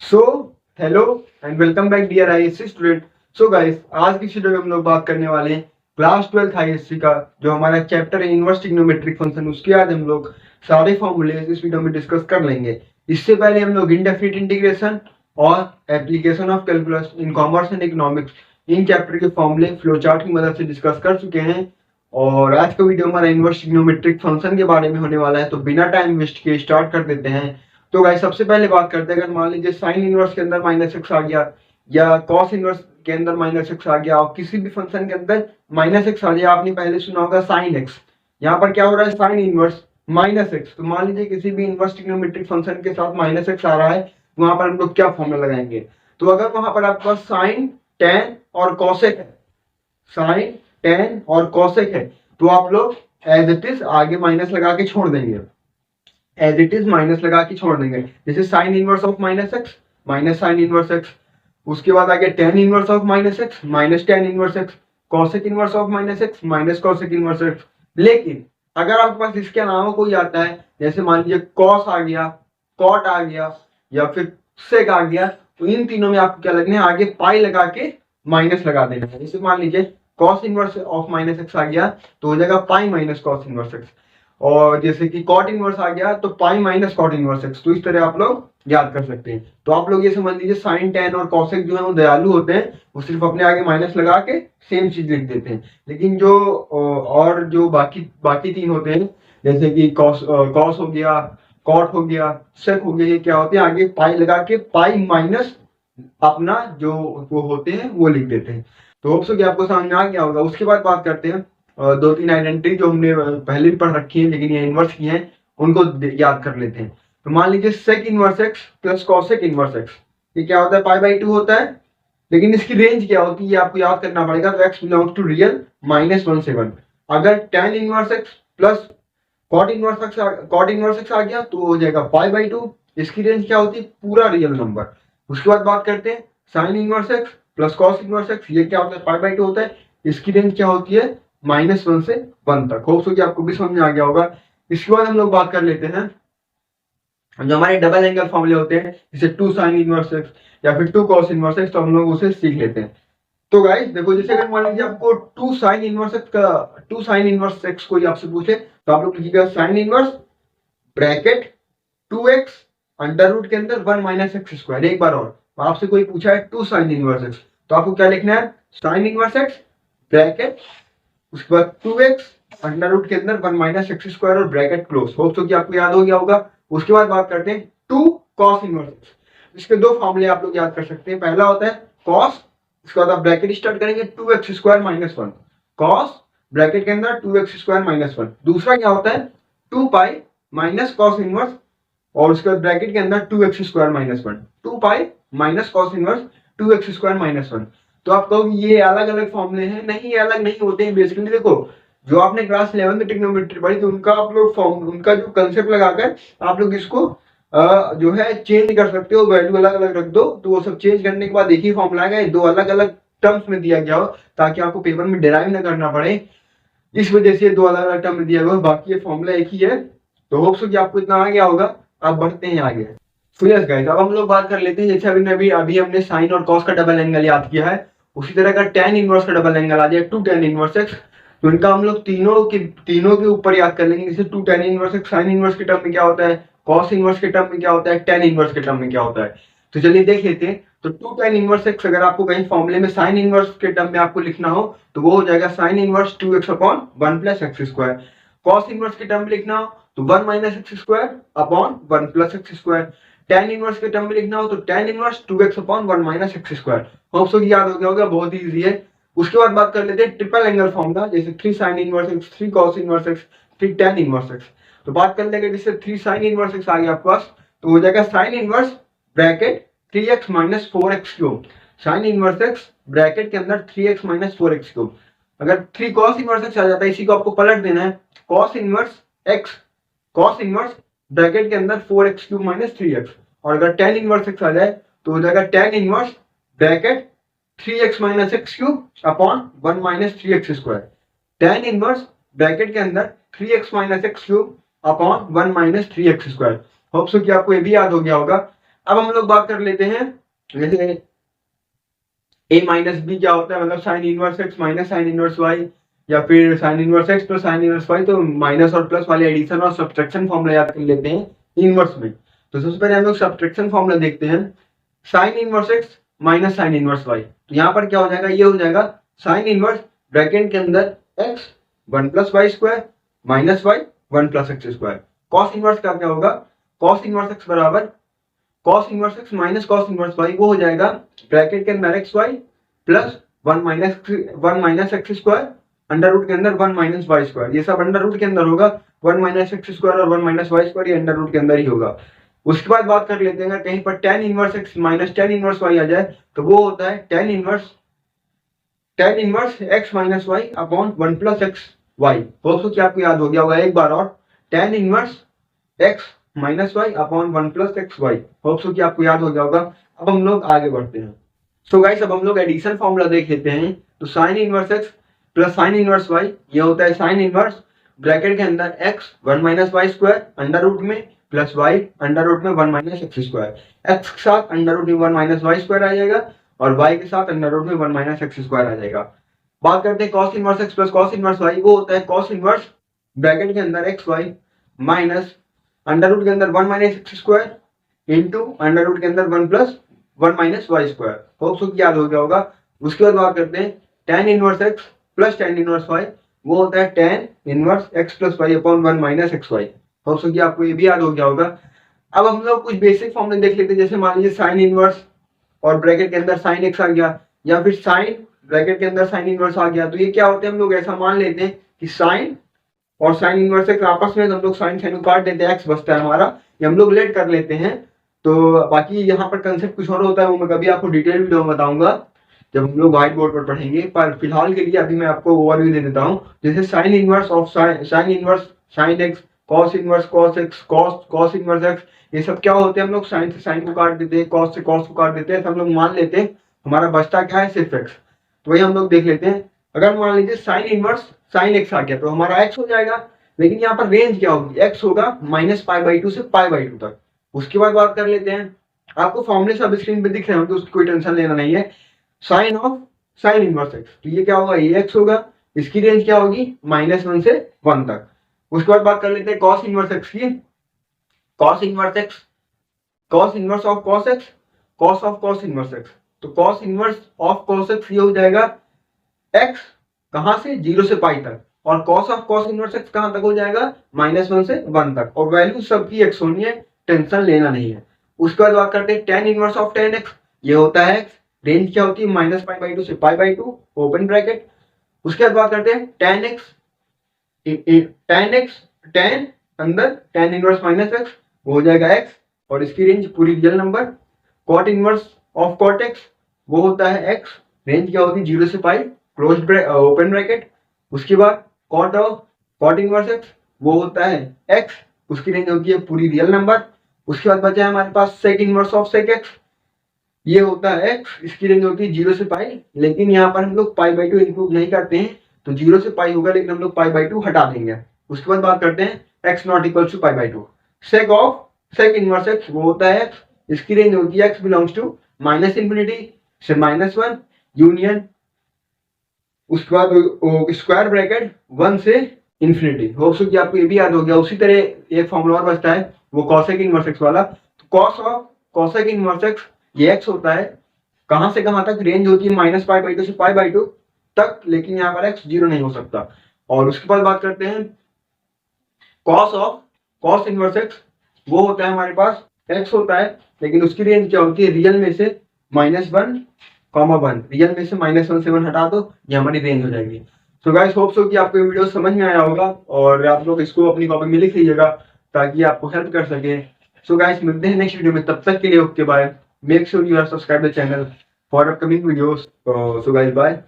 So hello and welcome back dear ISC student. So guys, आज की video में हम लोग बात करने वाले हैं क्लास 12 आईएससी का जो हमारा चैप्टर है इनवर्स ट्रिग्नोमेट्रिक फंक्शन। उसके आज हम लोग सारे फॉर्मूले इस वीडियो में डिस्कस कर लेंगे। इससे पहले हम लोग इनडेफिनिट इंटीग्रेशन और application of calculus in commerce and economics in chapter के फॉर्मूले फ्लो चार्ट की मदद से डिस्कस कर चुके हैं। और आज का वीडियो हमारा इनवर्स ट्रिग्नोमेट्रिक फंक्शन के बारे में होने वाला है। तो बिना टाइम वेस्ट किए स्टार्ट कर देते हैं। तो गाइस, सबसे पहले बात करते हैं, अगर मान लीजिए साइन इनवर्स के अंदर माइनस एक्स आ गया या कॉस इनवर्स के अंदर माइनस एक्स आ गया और किसी भी फंक्शन के अंदर माइनस एक्स आ जाए, आपने पहले सुना होगा साइन एक्स। यहाँ पर क्या हो रहा है, साइन इनवर्स माइनस एक्स। तो मान लीजिए किसी भी इनवर्स ट्रिग्नोमेट्रिक फंक्शन के साथ माइनस एक्स आ रहा है, वहां पर हम लोग क्या फॉर्मूला लगाएंगे। तो अगर वहां पर आपके पास साइन टेन और कॉसेक है, साइन टेन और कॉसेक है, तो आप लोग एज इट इज आगे माइनस लगा के छोड़ देंगे, एज इट इज माइनस लगा के छोड़ देंगे। जैसे sine inverse of minus x minus sine inverse x, उसके बाद आगे tan inverse of minus x minus tan inverse x, cosec inverse of minus x minus cosec inverse x. लेकिन अगर आपके पास इसके अलावा कोई आता है, जैसे मान लीजिए कॉस आ गया, कॉट आ गया या फिर सेक आ गया, तो इन तीनों में आपको क्या लगना है, आगे पाई लगा के माइनस लगा देना है। जैसे मान लीजिए cos inverse of minus x आ गया तो हो जाएगा pi minus cos inverse x. और जैसे कि कॉट इनवर्स आ गया तो pi minus cot inverse x. तो इस तरह आप लोग याद कर सकते हैं। तो आप लोग ये समझ लीजिए साइन टेन और कॉसेक जो है वो दयालु होते हैं, वो सिर्फ अपने आगे माइनस लगा के सेम चीज लिख देते हैं। लेकिन जो और जो बाकी बाकी तीन होते हैं, जैसे कि कॉस हो गया, कॉट हो गया, सेक हो गया, ये क्या होते हैं, आगे पाई लगा के पाई माइनस अपना जो वो होते हैं वो लिख देते हैं। तो होप सो कि आपको समझ में आ गया होगा। उसके बाद बात करते हैं दो तीन आइडेंटिटी जो हमने पहले भी पढ़ रखी है लेकिन ये इनवर्स की हैं, उनको याद कर लेते हैं। तो मान लीजिए sec inverse x plus cosec inverse x, ये क्या होता है, पाई बाई टू होता है। लेकिन इसकी रेंज क्या होती है ये आपको याद करना पड़ेगा। तो एक्स बिलोंग्स टू रियल -1 से 1। अगर tan inverse x plus cot inverse x आ गया तो हो जाएगा पाई बाई टू। इसकी रेंज क्या होती है, पूरा रियल नंबर। उसके बाद बात करते हैं sine inverse x plus cos inverse x, ये क्या होता है, पाई बाई टू होता है। इसकी रेंज क्या होती है, -1 से 1 तक। होप सो कि आपको भी समझ में आ गया होगा। इसके बाद हम लोग बात कर लेते हैं जो हमारे डबल एंगल फॉर्मूले होते हैं, जैसे टू साइन इनवर्स एक्स या फिर टू कॉस इनवर्स एक्स, तो हम लोग उसे सीख लेते हैं। तो गाइस देखो, जैसे अगर मान लीजिए आपको टू साइन इनवर्स एक्स कोई आपसे पूछे, तो आप लोग लिखिएगा sine inverse bracket 2x under root के अंदर 1 माइनस एक्स स्क्वायर। एक बार और आपसे कोई पूछा है टू साइन इनवर्स एक्स, तो आपको क्या लिखना है, साइन इनवर्स एक्स ब्रैकेट, उसके बाद 2x अंडर रूट के अंदर 1 माइनस एक्स स्क्वायर और ब्रैकेट क्लोज। होप सो कि आपको याद हो गया होगा। उसके बाद बात करते हैं टू कॉस इनवर्स एक्स। इसके दो फॉर्मूले आप लोग याद कर सकते हैं। पहला होता है कॉस, उसके बाद आप ब्रैकेट स्टार्ट करेंगे 2x square minus 1, cos bracket के अंदर 2x स्क्वायर माइनस 1। दूसरा क्या होता है, 2 पाई माइनस कॉस इनवर्स और उसके बाद ब्रैकेट के अंदर 2x स्क्वायर माइनस 1, 2 पाई minus cos inverse 2x square minus 1। तो आप कहोगे ये अलग अलग फॉर्मूले हैं, नहीं ये अलग नहीं होते हैं। बेसिकली देखो, जो आपने क्लास 11 में ट्रिग्नोमेट्री पढ़ी थी उनका आप लोग फॉर्म, उनका जो कंसेप्ट लगाकर आप लोग इसको जो है चेंज कर सकते हो, वैल्यू अलग अलग रख दो, तो वो सब चेंज करने के बाद एक ही फॉर्मूला आएगा। दो अलग अलग टर्म्स में दिया गया हो ताकि आपको पेपर में डिराइव ना करना पड़े, इस वजह से दो अलग अलग टर्म में दिया गया। बाकी ये फॉर्मूला एक ही है। तो होप सो कि आपको इतना आ गया होगा। अब बढ़ते हैं आगे। तो यस गाइस, अब हम लोग बात कर लेते हैं, जैसे अभी हमने साइन और कॉस का डबल एंगल याद किया है, उसी तरह का टेन इनवर्स का डबल एंगल आ जाए टू टेन इनवर्स एक्स, तो इनका हम लोग तीनों के ऊपर याद कर लेंगे। जैसे two tan inverse x sine inverse के टर्म में क्या होता है, कॉस इनवर्स के टर्म में क्या होता है, टेन इनवर्स के टर्म में क्या होता है। तो चलिए देख लेते हैं। तो टू टेन इनवर्स एक्स अगर आपको कहीं फॉर्मूले में साइन इनवर्स के टर्म में आपको लिखना हो तो वो हो जाएगा sine inverse 2x upon 1 plus x square. Cos inverse के टर्म में लिखना हो तो 1 minus x square upon 1 plus x square. Tan inverse के टर्म में लिखना हो तो tan inverse 2x upon 1 minus x square. Hope so याद हो गया होगा, बहुत ही इजी है। उसके बाद बात कर लेते हैं ट्रिपल एंगल फॉर्मूला, जैसे 3 sign inverse x, 3 cos inverse x, 3 ten inverse x. तो बात कर लेंगे, जैसे 3 साइन इनवर्स एक्स आ गया आपके पास, तो हो जाएगा sign inverse bracket 3x minus 4x cube, sign inverse x bracket के अंदर 3x माइनस 4x क्यूब। अगर 3 कॉस इनवर्स एक्स आ जाता है, इसी को आपको पलट देना है, cos inverse x, cos inverse bracket के अंदर 4x क्यूब माइनस 3x। और अगर टेन इनवर्स एक्स आ जाए तो हो जाएगा tan inverse bracket 3x minus x cube upon 1 minus 3x square. Tan inverse bracket के अंदर 3x minus x cube upon 1 minus 3x square. Hope so कि आपको ये भी याद हो गया होगा। अब हम लोग बात कर लेते हैं जैसे a माइनस बी क्या होता है, मतलब sine inverse x minus sine inverse y, या फिर sine inverse x plus sine inverse y. तो माइनस और प्लस वाले एडिशन और सब्ट्रैक्शन फॉर्मूला याद कर लेते हैं इनवर्स में। तो सबसे पहले हम लोग सब्ट्रैक्शन फॉर्मूला देखते हैं, sine inverse x minus sine inverse y. तो यहाँ पर क्या हो जाएगा, ये हो जाएगा साइन इनवर्स ब्रैकेट के अंदर x 1 plus y square minus y 1 plus x square. Cos inverse का क्या होगा, कॉस इनवर्स एक्स बराबर cos inverse x minus cos inverse y, वो हो जाएगा ब्रैकेट के अंदर x y plus 1 minus x square under root के अंदर 1 माइनस वाई स्क्वायर। ये सब अंडर रूट के अंदर होगा, 1 माइनस एक्स स्क्वायर और 1 माइनस वाई स्क्वायर ये अंडर रूट के अंदर ही होगा। उसके बाद बात कर लेते हैं, कहीं पर tan inverse x minus tan inverse y आ जाए तो वो होता है tan inverse x minus y upon 1 plus x y. दोस्तों क्या आपको याद हो गया होगा एक बार और, tan inverse x minus y upon 1 plus x y. Hope so कि आपको याद हो गया होगा। अब हम लोग आगे बढ़ते हैं। सो गाइस अब हम लोग एडिशन फॉर्मूला देख लेते हैं। तो sine inverse x plus sine inverse y, ये होता है साइन इनवर्स ब्रैकेट के अंदर x 1 minus y square under root में प्लस वाई अंडर रूट में 1 माइनस एक्स स्क्वायर। एक्स के साथ अंडर रूट में 1 माइनस वाई स्क्वायर आ जाएगा और वाई के साथ अंडर रूट में 1 माइनस एक्स स्क्वायर आ जाएगा। बात करते हैं cos inverse x plus cos inverse y, वो होता है कॉस इनवर्स ब्रैकेट के अंदर x y minus under root के अंदर 1 minus x square into under root के अंदर 1 plus 1 minus y square. Hope so याद हो गया होगा। उसके बाद बात करते हैं tan inverse x plus tan inverse y, वो होता है tan inverse x plus y upon 1 minus x y. Hope so आपको ये भी याद हो गया होगा। अब हम लोग कुछ बेसिक फॉर्मूले देख लेते हैं, जैसे मान लीजिए साइन इनवर्स और ब्रैकेट के अंदर साइन एक्स आ गया, या फिर साइन ब्रैकेट के अंदर साइन इनवर्स आ गया। तो ये क्या होते हैं, हम लोग ऐसा मान लेते हैं कि साइन और साइन इनवर्स एक्स आपस में हम लोग साइन साइन को काट देते हैं, एक्स बचता है हमारा, ये हम लोग लेट कर लेते हैं। तो बाकी यहाँ पर कंसेप्ट कुछ और होता है, वो मैं कभी आपको डिटेल वीडियो में बताऊंगा जब हम लोग व्हाइट बोर्ड पर पढ़ेंगे। पर फिलहाल के लिए अभी मैं आपको ओवरव्यू दे देता हूँ। जैसे sine inverse of sine inverse sine x, cos inverse cos x, cos inverse x, ये सब क्या होते हैं, हम लोग साइन से साइन को काट देते हैं, कॉस से कॉस को काट देते हैं, हम लोग मान लेते हैं हमारा बचता क्या है, सिर्फ एक्स। तो वही हम लोग देख लेते हैं। अगर मान लीजिए साइन इनवर्स साइन एक्स आ गया तो हमारा एक्स हो जाएगा, लेकिन यहाँ पर रेंज क्या होगी, एक्स होगा माइनस पाई बाई टू से पाई बाई टू तक। उसके बाद बात कर लेते हैं, आपको फॉर्मूले सब स्क्रीन पे दिख रहे होंगे, उसकी कोई टेंशन लेना नहीं है। Sine of sine inverse x, तो ये क्या होगा, ये एक्स होगा, इसकी रेंज क्या होगी -1 से 1 तक। उसके बाद बात कर लेते हैं कॉस इनवर्स एक्स की। Cos inverse x, cos inverse of cos x, cos of cos inverse x. तो cos inverse of cos x ये हो जाएगा एक्स कहां से 0 से पाई तक, और cos of cos inverse x कहां तक हो जाएगा -1 से 1 तक, और वैल्यू सबकी एक्स होनी है, टेंशन लेना नहीं है। उसके बाद बात करते हैं tan inverse of ten x, ये होता है एक्स, रेंज क्या होती है -पाई/2 से पाई/2 ओपन ब्रैकेट। उसके बाद बात करते हैं टेन एक्स टेन अंदर टेन इनवर्स माइनस एक्स, वो हो जाएगा एक्स, और इसकी रेंज पूरी real number. Cot inverse of cot x, वो होता है एक्स, रेंज क्या होती है 0 से पाई क्लोज ओपन ब्रैकेट। उसके बाद cot of cot inverse x, वो होता है एक्स, उसकी रेंज होती है पूरी रियल नंबर। उसके बाद बचा है हमारे पास sec inverse of sec x, ये होता है एक्स, इसकी रेंज होती है 0 से पाई, लेकिन यहाँ पर हम लोग पाई/2 इंक्लूड नहीं करते हैं, तो 0 से पाई होगा, लेकिन हम लोग पाई/2 हटा देंगे। उसके बाद बात करते हैं एक्स नॉट इक्वल टू पाई/2। Sec of sec inverse x, वो होता है एक्स, इसकी रेंज होती है एक्स बिलोंग्स टू -∞ से -1 यूनियन, उसके बाद स्क्वायर ब्रैकेट 1 से इन्फिनिटी। होप सो कि आपको ये भी याद हो गया। उसी तरह एक फॉर्मूला और बचता है, वो कॉसेक इनवर्स एक्स वाला। तो cos of cosec inverse x, ये एक्स होता है, कहां से कहां तक, रेंज होती है -पाई/2 से पाई/2 तक, लेकिन यहाँ पर एक्स 0 नहीं हो सकता। और उसके बाद बात करते हैं cos of cos inverse x, वो होता है हमारे पास एक्स होता है, लेकिन उसकी रेंज क्या होती है, रियल में से -1, रियल में से -1 से 1 हटा दो, ये हमारी रेंज हो जाएगी। तो गाइस होप सो कि आपको ये वीडियो समझ में आया होगा, और आप लोग इसको अपनी कॉपी में लिख लीजिएगा ताकि आपको हेल्प कर सके। सो गाइस मिलते हैं नेक्स्ट वीडियो में, तब तक के लिए okay bye. Make sure you are subscribe the channel for upcoming videos. So guys bye.